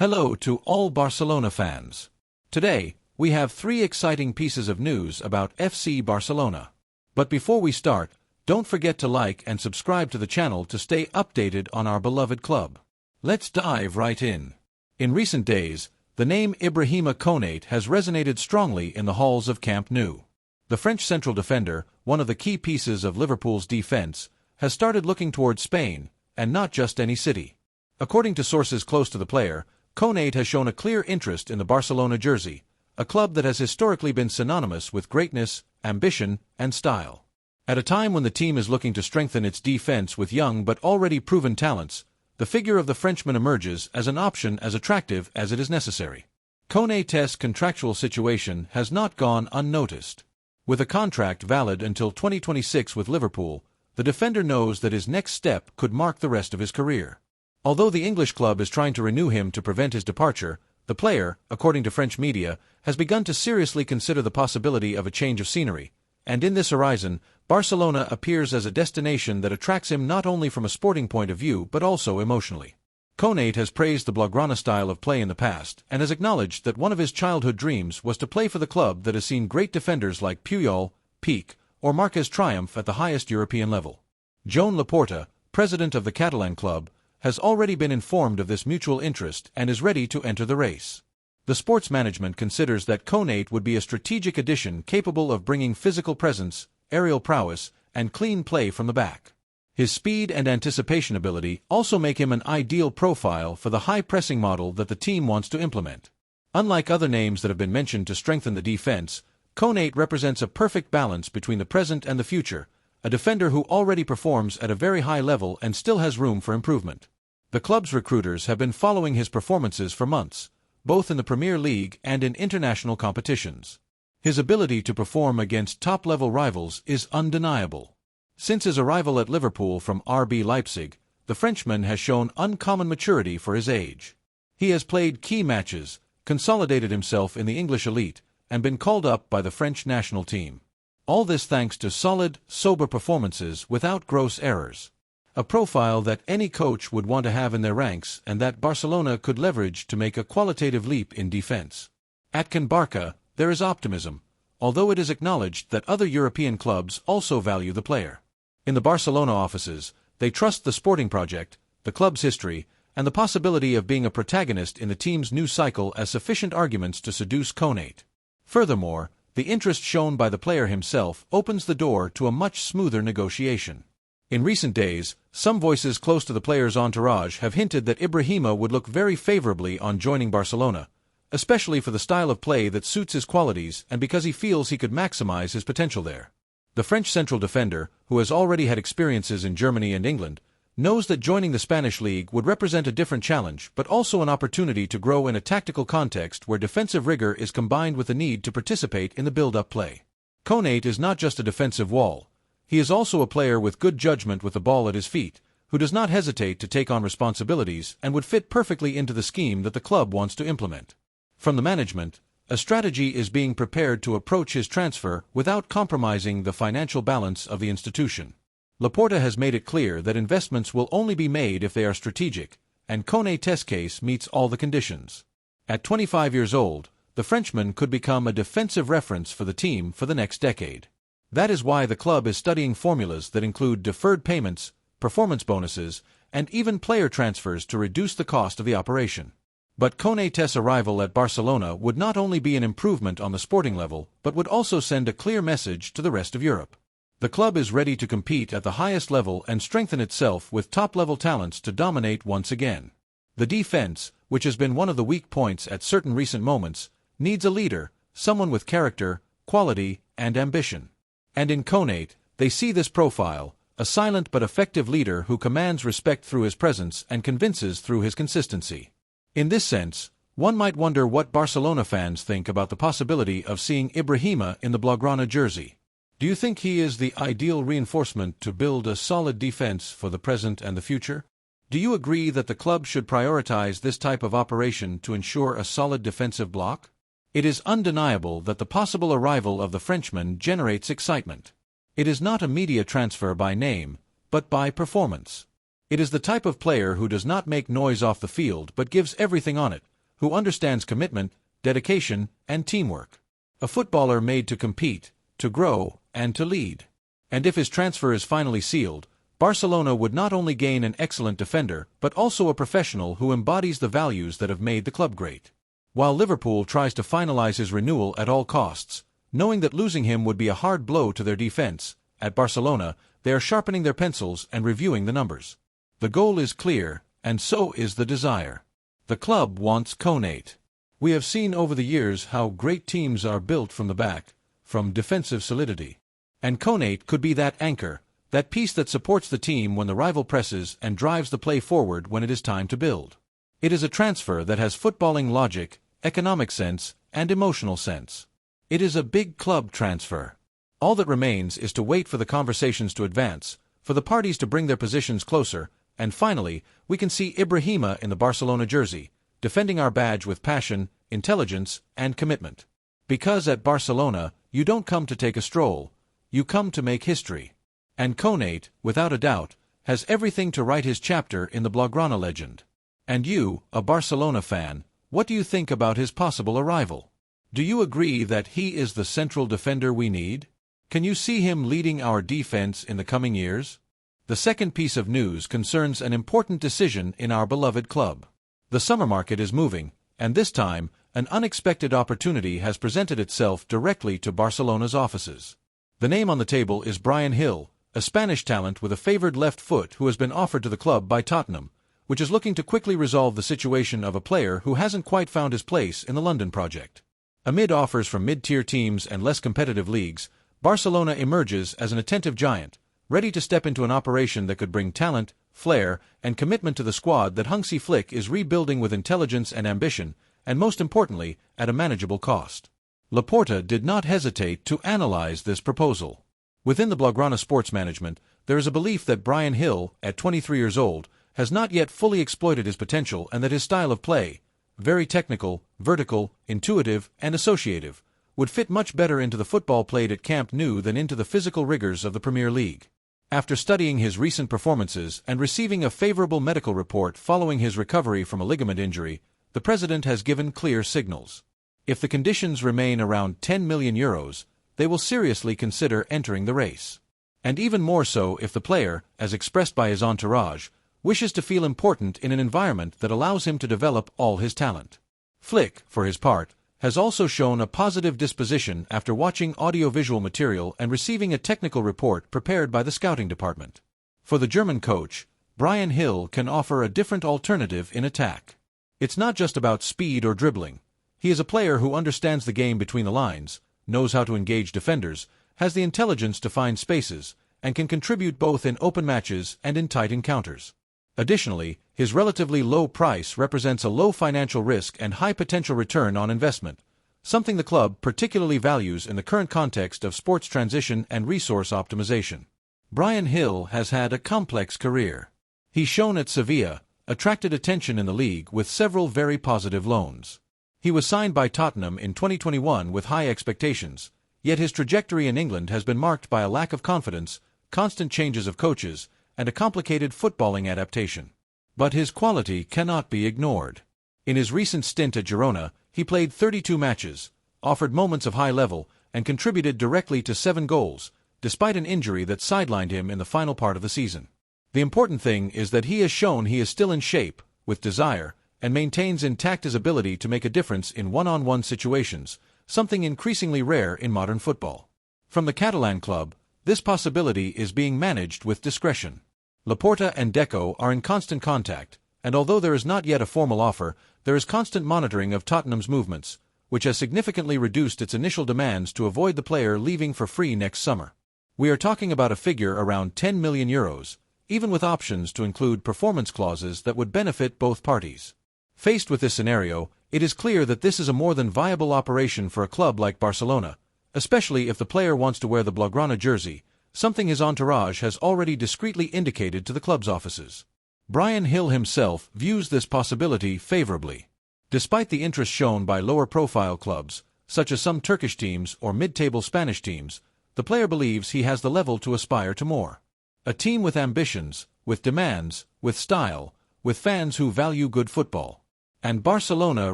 Hello to all Barcelona fans. Today, we have 3 exciting pieces of news about FC Barcelona. But before we start, don't forget to like and subscribe to the channel to stay updated on our beloved club. Let's dive right in. In recent days, the name Ibrahima Konate has resonated strongly in the halls of Camp Nou. The French central defender, one of the key pieces of Liverpool's defense, has started looking towards Spain, and not just any city. According to sources close to the player, Konate has shown a clear interest in the Barcelona jersey, a club that has historically been synonymous with greatness, ambition, and style. At a time when the team is looking to strengthen its defense with young but already proven talents, the figure of the Frenchman emerges as an option as attractive as it is necessary. Konate's contractual situation has not gone unnoticed. With a contract valid until 2026 with Liverpool, the defender knows that his next step could mark the rest of his career. Although the English club is trying to renew him to prevent his departure, the player, according to French media, has begun to seriously consider the possibility of a change of scenery, and in this horizon, Barcelona appears as a destination that attracts him not only from a sporting point of view but also emotionally. Konate has praised the Blaugrana style of play in the past and has acknowledged that one of his childhood dreams was to play for the club that has seen great defenders like Puyol, Pique, or Marquez triumph at the highest European level. Joan Laporta, president of the Catalan club, has already been informed of this mutual interest and is ready to enter the race. The sports management considers that Konate would be a strategic addition capable of bringing physical presence, aerial prowess, and clean play from the back. His speed and anticipation ability also make him an ideal profile for the high-pressing model that the team wants to implement. Unlike other names that have been mentioned to strengthen the defense, Konate represents a perfect balance between the present and the future, a defender who already performs at a very high level and still has room for improvement. The club's recruiters have been following his performances for months, both in the Premier League and in international competitions. His ability to perform against top-level rivals is undeniable. Since his arrival at Liverpool from RB Leipzig, the Frenchman has shown uncommon maturity for his age. He has played key matches, consolidated himself in the English elite, and been called up by the French national team. All this thanks to solid, sober performances without gross errors. A profile that any coach would want to have in their ranks and that Barcelona could leverage to make a qualitative leap in defense. At Can Barca, there is optimism, although it is acknowledged that other European clubs also value the player. In the Barcelona offices, they trust the sporting project, the club's history, and the possibility of being a protagonist in the team's new cycle as sufficient arguments to seduce Konate. Furthermore, the interest shown by the player himself opens the door to a much smoother negotiation. In recent days, some voices close to the player's entourage have hinted that Ibrahima would look very favorably on joining Barcelona, especially for the style of play that suits his qualities and because he feels he could maximize his potential there. The French central defender, who has already had experiences in Germany and England, knows that joining the Spanish league would represent a different challenge but also an opportunity to grow in a tactical context where defensive rigor is combined with the need to participate in the build-up play. Konate is not just a defensive wall. He is also a player with good judgment with the ball at his feet, who does not hesitate to take on responsibilities and would fit perfectly into the scheme that the club wants to implement. From the management, a strategy is being prepared to approach his transfer without compromising the financial balance of the institution. Laporta has made it clear that investments will only be made if they are strategic, and Konate's case meets all the conditions. At 25 years old, the Frenchman could become a defensive reference for the team for the next decade. That is why the club is studying formulas that include deferred payments, performance bonuses, and even player transfers to reduce the cost of the operation. But Konate's arrival at Barcelona would not only be an improvement on the sporting level, but would also send a clear message to the rest of Europe. The club is ready to compete at the highest level and strengthen itself with top-level talents to dominate once again. The defense, which has been one of the weak points at certain recent moments, needs a leader, someone with character, quality, and ambition. And in Konate, they see this profile, a silent but effective leader who commands respect through his presence and convinces through his consistency. In this sense, one might wonder what Barcelona fans think about the possibility of seeing Ibrahima in the Blaugrana jersey. Do you think he is the ideal reinforcement to build a solid defense for the present and the future? Do you agree that the club should prioritize this type of operation to ensure a solid defensive block? It is undeniable that the possible arrival of the Frenchman generates excitement. It is not a media transfer by name, but by performance. It is the type of player who does not make noise off the field but gives everything on it, who understands commitment, dedication, and teamwork. A footballer made to compete, to grow, and to lead. And if his transfer is finally sealed, Barcelona would not only gain an excellent defender but also a professional who embodies the values that have made the club great. While Liverpool tries to finalize his renewal at all costs, knowing that losing him would be a hard blow to their defense, at Barcelona, they are sharpening their pencils and reviewing the numbers. The goal is clear, and so is the desire. The club wants Konate. We have seen over the years how great teams are built from the back, from defensive solidity. And Konate could be that anchor, that piece that supports the team when the rival presses and drives the play forward when it is time to build. It is a transfer that has footballing logic, economic sense, and emotional sense. It is a big club transfer. All that remains is to wait for the conversations to advance, for the parties to bring their positions closer, and finally, we can see Ibrahima in the Barcelona jersey, defending our badge with passion, intelligence, and commitment. Because at Barcelona, you don't come to take a stroll, you come to make history. And Konate, without a doubt, has everything to write his chapter in the Blaugrana legend. And you, a Barcelona fan, what do you think about his possible arrival? Do you agree that he is the central defender we need? Can you see him leading our defense in the coming years? The second piece of news concerns an important decision in our beloved club. The summer market is moving, and this time, an unexpected opportunity has presented itself directly to Barcelona's offices. The name on the table is Bryan Gil, a Spanish talent with a favored left foot who has been offered to the club by Tottenham, which is looking to quickly resolve the situation of a player who hasn't quite found his place in the London project. Amid offers from mid-tier teams and less competitive leagues, Barcelona emerges as an attentive giant, ready to step into an operation that could bring talent, flair, and commitment to the squad that Hansi Flick is rebuilding with intelligence and ambition, and most importantly, at a manageable cost. Laporta did not hesitate to analyze this proposal. Within the Blaugrana sports management, there is a belief that Bryan Gil, at 23 years old, has not yet fully exploited his potential and that his style of play, very technical, vertical, intuitive, and associative, would fit much better into the football played at Camp Nou than into the physical rigors of the Premier League. After studying his recent performances and receiving a favorable medical report following his recovery from a ligament injury, the president has given clear signals. If the conditions remain around 10 million euros, they will seriously consider entering the race. And even more so if the player, as expressed by his entourage, wishes to feel important in an environment that allows him to develop all his talent. Flick, for his part, has also shown a positive disposition after watching audiovisual material and receiving a technical report prepared by the scouting department. For the German coach, Bryan Gil can offer a different alternative in attack. It's not just about speed or dribbling. He is a player who understands the game between the lines, knows how to engage defenders, has the intelligence to find spaces, and can contribute both in open matches and in tight encounters. Additionally, his relatively low price represents a low financial risk and high potential return on investment, something the club particularly values in the current context of sports transition and resource optimization. Bryan Gil has had a complex career. He shone at Sevilla, attracted attention in the league with several very positive loans. He was signed by Tottenham in 2021 with high expectations, yet his trajectory in England has been marked by a lack of confidence, constant changes of coaches, and a complicated footballing adaptation. But his quality cannot be ignored. In his recent stint at Girona, he played 32 matches, offered moments of high level, and contributed directly to 7 goals, despite an injury that sidelined him in the final part of the season. The important thing is that he has shown he is still in shape, with desire, and maintains intact his ability to make a difference in one-on-one situations, something increasingly rare in modern football. From the Catalan club, this possibility is being managed with discretion. Laporta and Deco are in constant contact, and although there is not yet a formal offer, there is constant monitoring of Tottenham's movements, which has significantly reduced its initial demands to avoid the player leaving for free next summer. We are talking about a figure around 10 million euros, even with options to include performance clauses that would benefit both parties. Faced with this scenario, it is clear that this is a more than viable operation for a club like Barcelona, especially if the player wants to wear the Blaugrana jersey, something his entourage has already discreetly indicated to the club's offices. Bryan Gil himself views this possibility favorably. Despite the interest shown by lower-profile clubs, such as some Turkish teams or mid-table Spanish teams, the player believes he has the level to aspire to more. A team with ambitions, with demands, with style, with fans who value good football. And Barcelona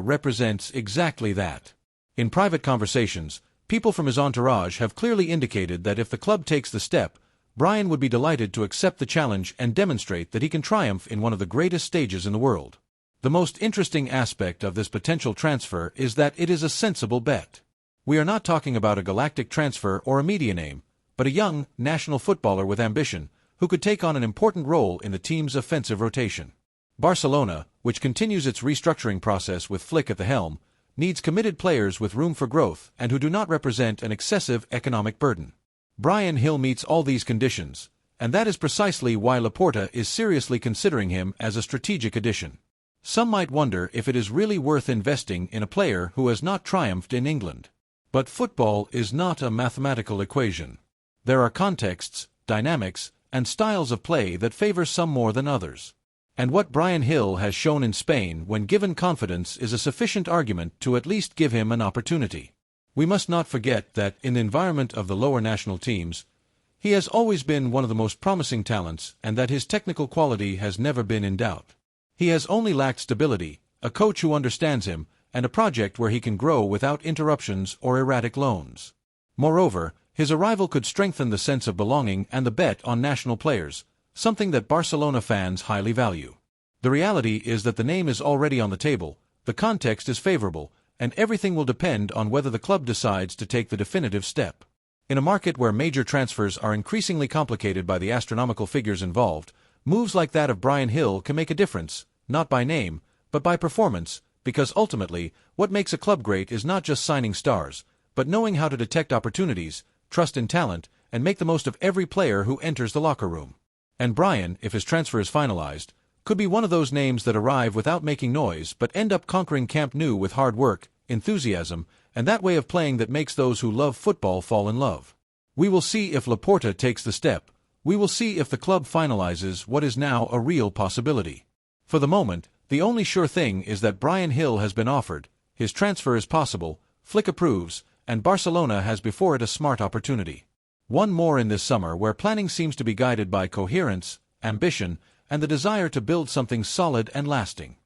represents exactly that. In private conversations, people from his entourage have clearly indicated that if the club takes the step, Bryan would be delighted to accept the challenge and demonstrate that he can triumph in one of the greatest stages in the world. The most interesting aspect of this potential transfer is that it is a sensible bet. We are not talking about a galactic transfer or a media name, but a young, national footballer with ambition, who could take on an important role in the team's offensive rotation. Barcelona, which continues its restructuring process with Flick at the helm, needs committed players with room for growth and who do not represent an excessive economic burden. Bryan Gil meets all these conditions, and that is precisely why Laporta is seriously considering him as a strategic addition. Some might wonder if it is really worth investing in a player who has not triumphed in England. But football is not a mathematical equation. There are contexts, dynamics, and styles of play that favor some more than others. And what Bryan Gil has shown in Spain when given confidence is a sufficient argument to at least give him an opportunity. We must not forget that, in the environment of the lower national teams, he has always been one of the most promising talents and that his technical quality has never been in doubt. He has only lacked stability, a coach who understands him, and a project where he can grow without interruptions or erratic loans. Moreover, his arrival could strengthen the sense of belonging and the bet on national players, something that Barcelona fans highly value. The reality is that the name is already on the table, the context is favorable, and everything will depend on whether the club decides to take the definitive step. In a market where major transfers are increasingly complicated by the astronomical figures involved, moves like that of Bryan Gil can make a difference, not by name, but by performance, because ultimately, what makes a club great is not just signing stars, but knowing how to detect opportunities, trust in talent, and make the most of every player who enters the locker room. And Bryan, if his transfer is finalized, could be one of those names that arrive without making noise but end up conquering Camp Nou with hard work, enthusiasm, and that way of playing that makes those who love football fall in love. We will see if Laporta takes the step. We will see if the club finalizes what is now a real possibility. For the moment, the only sure thing is that Bryan Gil has been offered, his transfer is possible, Flick approves, and Barcelona has before it a smart opportunity. One more in this summer where planning seems to be guided by coherence, ambition, and the desire to build something solid and lasting.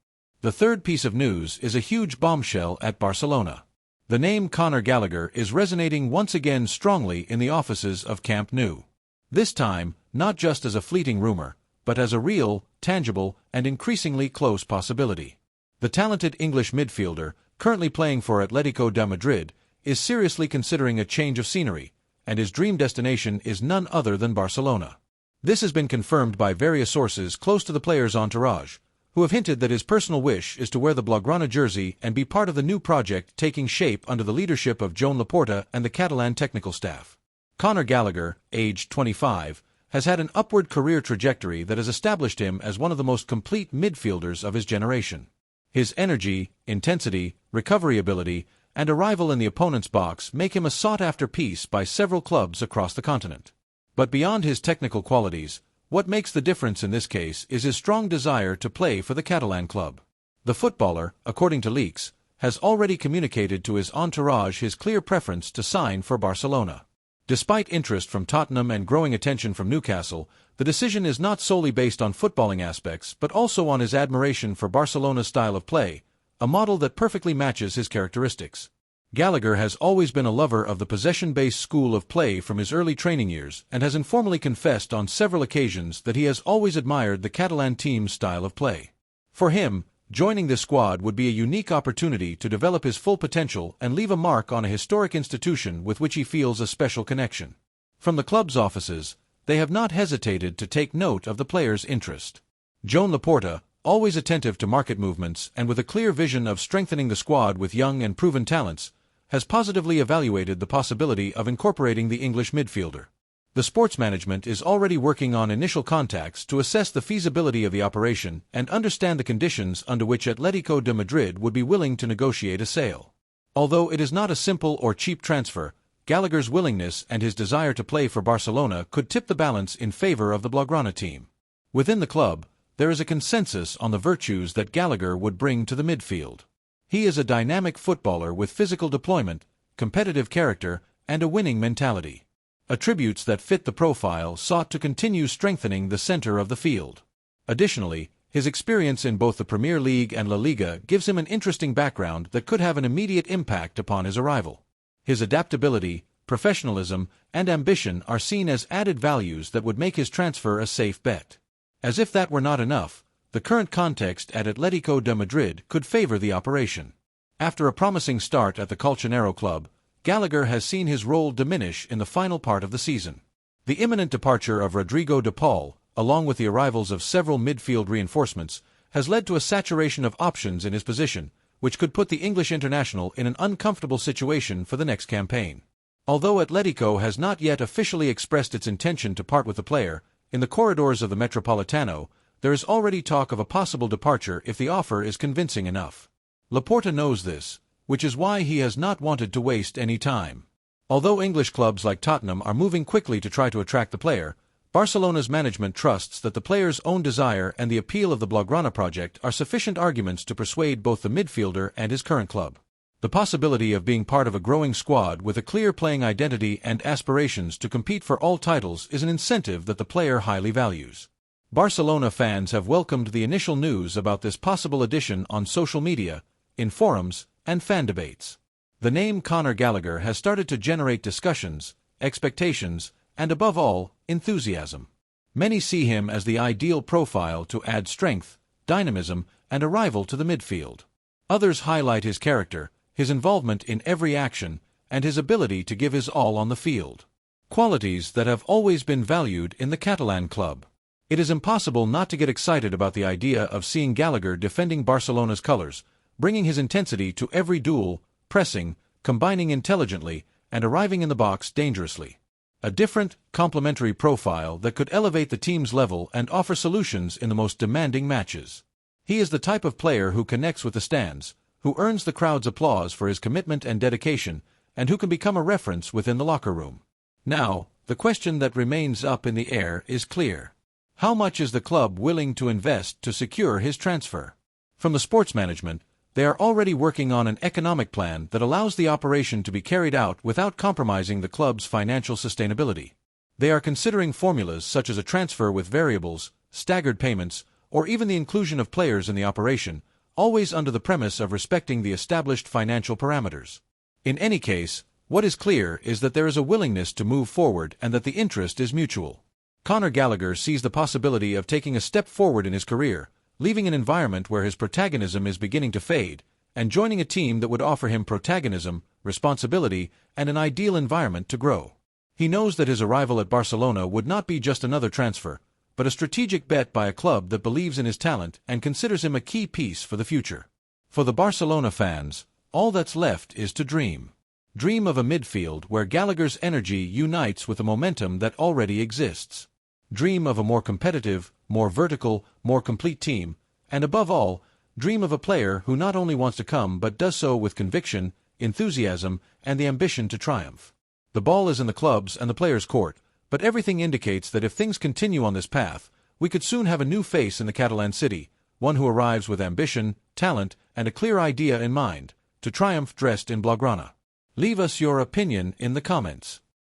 The third piece of news is a huge bombshell at Barcelona. The name Gallagher is resonating once again strongly in the offices of Camp Nou. This time, not just as a fleeting rumor, but as a real, tangible, and increasingly close possibility. The talented English midfielder, currently playing for Atletico de Madrid, is seriously considering a change of scenery, and his dream destination is none other than Barcelona. This has been confirmed by various sources close to the player's entourage, who have hinted that his personal wish is to wear the Blaugrana jersey and be part of the new project taking shape under the leadership of Joan Laporta and the Catalan technical staff. Gallagher, aged 25, has had an upward career trajectory that has established him as one of the most complete midfielders of his generation. His energy, intensity, recovery ability, and arrival in the opponent's box make him a sought-after piece by several clubs across the continent. But beyond his technical qualities, what makes the difference in this case is his strong desire to play for the Catalan club. The footballer, according to leaks, has already communicated to his entourage his clear preference to sign for Barcelona. Despite interest from Tottenham and growing attention from Newcastle, the decision is not solely based on footballing aspects but also on his admiration for Barcelona's style of play, a model that perfectly matches his characteristics. Gallagher has always been a lover of the possession-based school of play from his early training years and has informally confessed on several occasions that he has always admired the Catalan team's style of play. For him, joining this squad would be a unique opportunity to develop his full potential and leave a mark on a historic institution with which he feels a special connection. From the club's offices, they have not hesitated to take note of the player's interest. Joan Laporta, always attentive to market movements and with a clear vision of strengthening the squad with young and proven talents, has positively evaluated the possibility of incorporating the English midfielder. The sports management is already working on initial contacts to assess the feasibility of the operation and understand the conditions under which Atletico de Madrid would be willing to negotiate a sale. Although it is not a simple or cheap transfer, Gallagher's willingness and his desire to play for Barcelona could tip the balance in favor of the Blaugrana team. Within the club, there is a consensus on the virtues that Gallagher would bring to the midfield. He is a dynamic footballer with physical deployment, competitive character, and a winning mentality. Attributes that fit the profile sought to continue strengthening the center of the field. Additionally, His experience in both the Premier League and La Liga gives him an interesting background that could have an immediate impact upon his arrival. His adaptability, professionalism, and ambition are seen as added values that would make his transfer a safe bet. As if that were not enough, the current context at Atlético de Madrid could favor the operation. After a promising start at the Colchonero club, Gallagher has seen his role diminish in the final part of the season. The imminent departure of Rodrigo de Paul, along with the arrivals of several midfield reinforcements, has led to a saturation of options in his position, which could put the English international in an uncomfortable situation for the next campaign. Although Atletico has not yet officially expressed its intention to part with the player, in the corridors of the Metropolitano, there is already talk of a possible departure if the offer is convincing enough. Laporta knows this, which is why he has not wanted to waste any time. Although English clubs like Tottenham are moving quickly to try to attract the player, Barcelona's management trusts that the player's own desire and the appeal of the Blaugrana project are sufficient arguments to persuade both the midfielder and his current club. The possibility of being part of a growing squad with a clear playing identity and aspirations to compete for all titles is an incentive that the player highly values. Barcelona fans have welcomed the initial news about this possible addition on social media, in forums, and fan debates. The name Conor Gallagher has started to generate discussions, expectations, and above all, enthusiasm. Many see him as the ideal profile to add strength, dynamism, and a rival to the midfield. Others highlight his character, his involvement in every action, and his ability to give his all on the field. Qualities that have always been valued in the Catalan club. It is impossible not to get excited about the idea of seeing Gallagher defending Barcelona's colors, bringing his intensity to every duel, pressing, combining intelligently, and arriving in the box dangerously. A different, complementary profile that could elevate the team's level and offer solutions in the most demanding matches. He is the type of player who connects with the stands, who earns the crowd's applause for his commitment and dedication, and who can become a reference within the locker room. Now, the question that remains up in the air is clear. How much is the club willing to invest to secure his transfer? From the sports management, they are already working on an economic plan that allows the operation to be carried out without compromising the club's financial sustainability. They are considering formulas such as a transfer with variables, staggered payments, or even the inclusion of players in the operation, always under the premise of respecting the established financial parameters. In any case, what is clear is that there is a willingness to move forward and that the interest is mutual. Conor Gallagher sees the possibility of taking a step forward in his career, leaving an environment where his protagonism is beginning to fade, and joining a team that would offer him protagonism, responsibility, and an ideal environment to grow. He knows that his arrival at Barcelona would not be just another transfer, but a strategic bet by a club that believes in his talent and considers him a key piece for the future. For the Barcelona fans, all that's left is to dream. Dream of a midfield where Gallagher's energy unites with the momentum that already exists. Dream of a more competitive, more vertical, more complete team, and above all, dream of a player who not only wants to come but does so with conviction, enthusiasm, and the ambition to triumph. The ball is in the club's and the players' court, but everything indicates that if things continue on this path, we could soon have a new face in the Catalan city, one who arrives with ambition, talent, and a clear idea in mind, to triumph dressed in Blaugrana. Leave us your opinion in the comments.